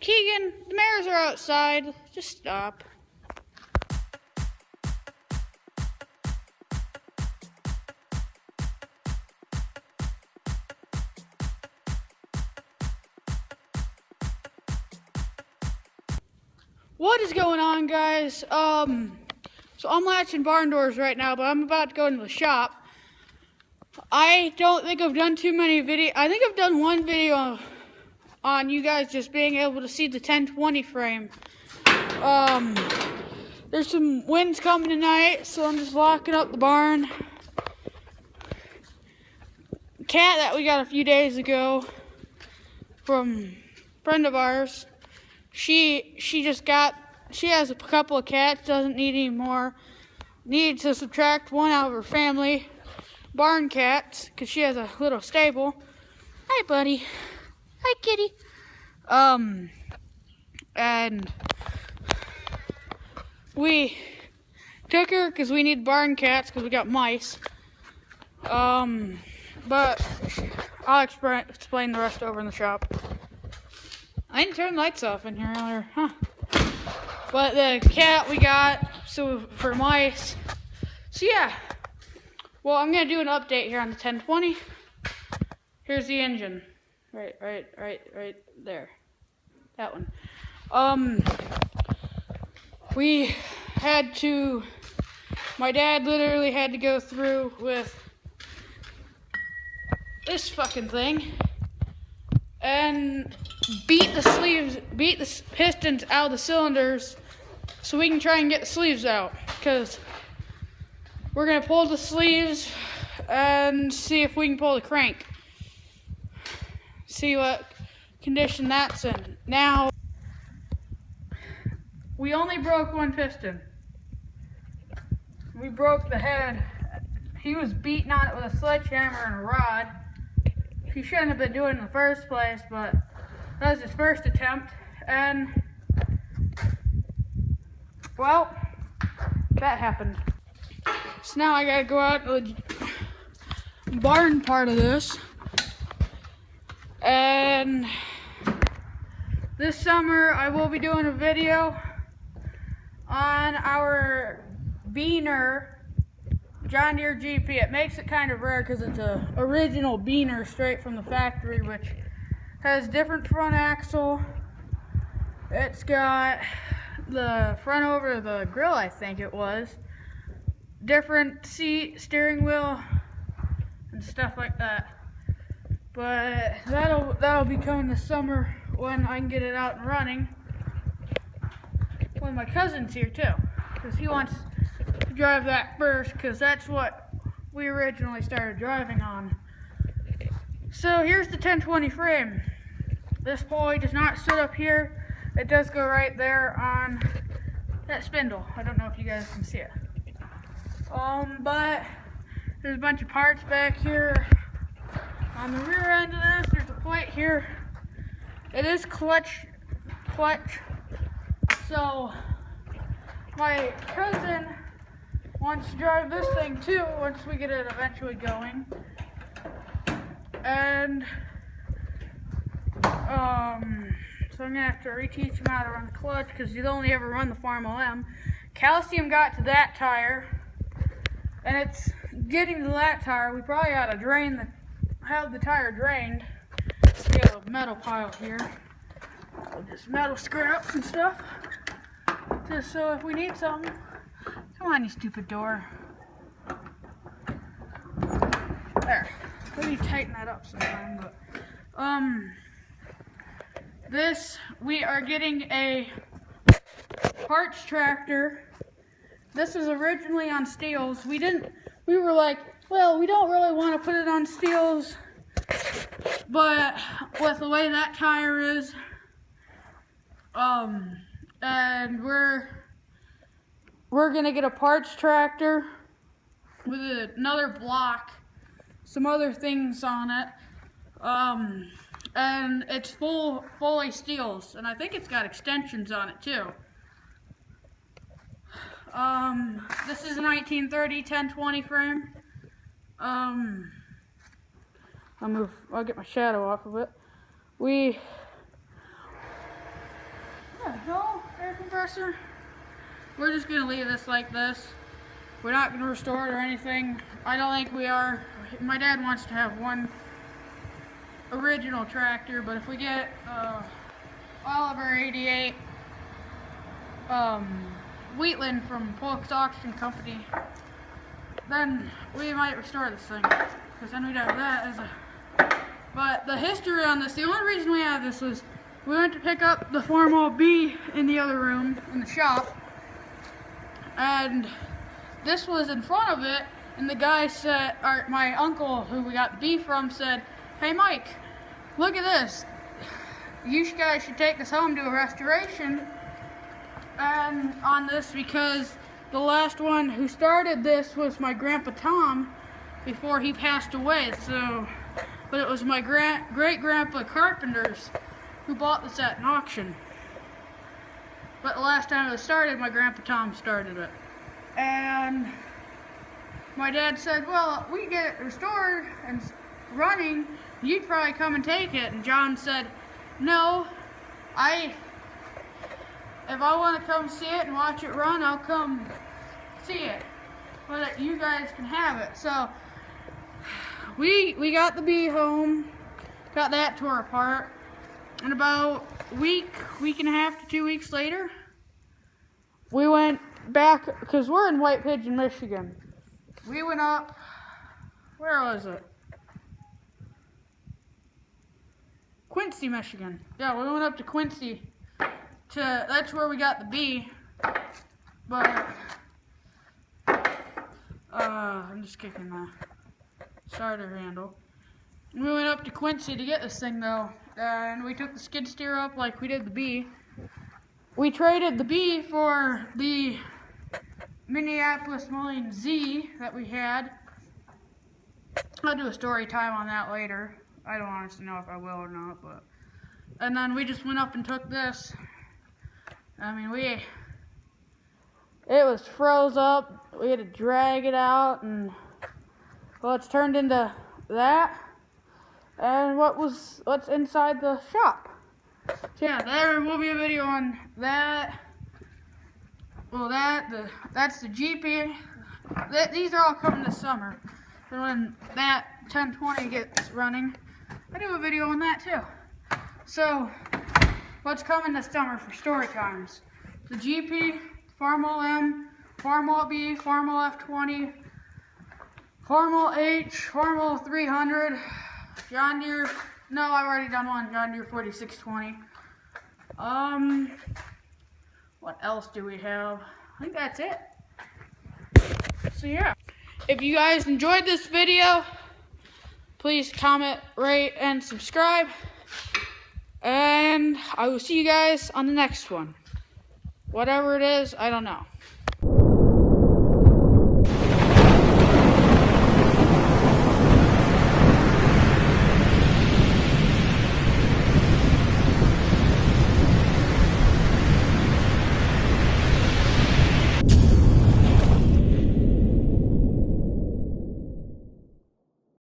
Keegan, the mares are outside. Just stop. What is going on, guys? So I'm latching barn doors right now, but I'm about to go into the shop. I don't think I've done too many videos. I think I've done one video on you guys just being able to see the 1020 frame. There's some winds coming tonight, so I'm just locking up the barn. Cat that we got a few days ago from a friend of ours. She has a couple of cats, doesn't need any more. Needs to subtract one out of her family. Barn cats, because she has a little stable. Hi, buddy. Hi, kitty. And we took her because we need barn cats because we got mice. But I'll explain the rest over in the shop. I didn't turn the lights off in here earlier, huh? But the cat we got, so for mice. So yeah. Well, I'm gonna do an update here on the 1020. Here's the engine. Right there. That one. My dad literally had to go through with this fucking thing and beat the pistons out of the cylinders so we can try and get the sleeves out, because we're gonna pull the sleeves and see if we can pull the crank. See what condition that's in. Now, we only broke one piston. We broke the head. He was beating on it with a sledgehammer and a rod. He shouldn't have been doing it in the first place, but that was his first attempt. And, well, that happened. So now I gotta go out to the barn part of this. And this summer I will be doing a video on our Beaner John Deere GP. It makes it kind of rare because it's a original Beaner straight from the factory, which has different front axle. It's got the front over the grill, I think it was. Different seat, steering wheel, and stuff like that. But that'll be coming this summer when I can get it out and running. When my cousin's here too, because he wants to drive that first, because that's what we originally started driving on. So here's the 1020 frame. This pulley does not sit up here. It does go right there on that spindle. I don't know if you guys can see it. But there's a bunch of parts back here. On the rear end of this, there's a plate here. It is clutch. So my cousin wants to drive this thing too once we get it eventually going. And so I'm gonna have to reteach him how to run the clutch, because he's only ever run the Farmall 1020. Calcium got to that tire, and it's getting to that tire. We probably ought to have the tire drained. We have a metal pile here, just metal scraps and stuff, just so if we need something. Come on, you stupid door. There. Let me tighten that up sometime. But we are getting a parts tractor. This is originally on steels. We were like, well, we don't really want to put it on steels, but with the way that tire is, and we're gonna get a parts tractor with another block, some other things on it, and it's fully steels, and I think it's got extensions on it too. This is a 1930 1020 frame. I'll get my shadow off of it. air compressor. We're just gonna leave this like this. We're not gonna restore it or anything. I don't think we are. My dad wants to have one original tractor, but if we get Oliver 88 Wheatland from Polk's Auction Company, then we might restore this thing, because then we'd have that as a... But the history on this, the only reason we have this was we went to pick up the Farmall B in the other room, in the shop, and this was in front of it, and the guy said, or my uncle who we got the B from said, "Hey Mike, look at this. You guys should take this home to a restoration and on this, because the last one who started this was my grandpa Tom before he passed away. So, but it was my great grandpa Carpenter's who bought this at an auction. But the last time it was started, my grandpa Tom started it. And my dad said, well, we get it restored and running, you'd probably come and take it. And John said, no, if I want to come see it and watch it run, I'll come see it. But you guys can have it. So we got the B home, got that tore apart, and about a week and a half to 2 weeks later, we went back, because we're in White Pigeon, Michigan. We went up, where was it? Quincy, Michigan. Yeah, we went up to Quincy. That's where we got the B. But I'm just kicking the starter handle. We went up to Quincy to get this thing though, and we took the skid steer up like we did the B. We traded the B for the Minneapolis Mullion Z that we had. I'll do a story time on that later. I don't honestly know if I will or not, but. And then we just went up and took this. I mean, it was froze up. We had to drag it out, and well, it's turned into that. And what's inside the shop. So yeah, there will be a video on that. Well, that's the GP. These are all coming this summer. And when that 1020 gets running, I do a video on that too. So, what's coming this summer for story times? The GP, Farmall M, Farmall B, Farmall F20, Farmall H, Farmall 300, John Deere, no, I've already done one, John Deere 4620. What else do we have? I think that's it. So yeah, if you guys enjoyed this video, please comment, rate, and subscribe. And I will see you guys on the next one. Whatever it is, I don't know.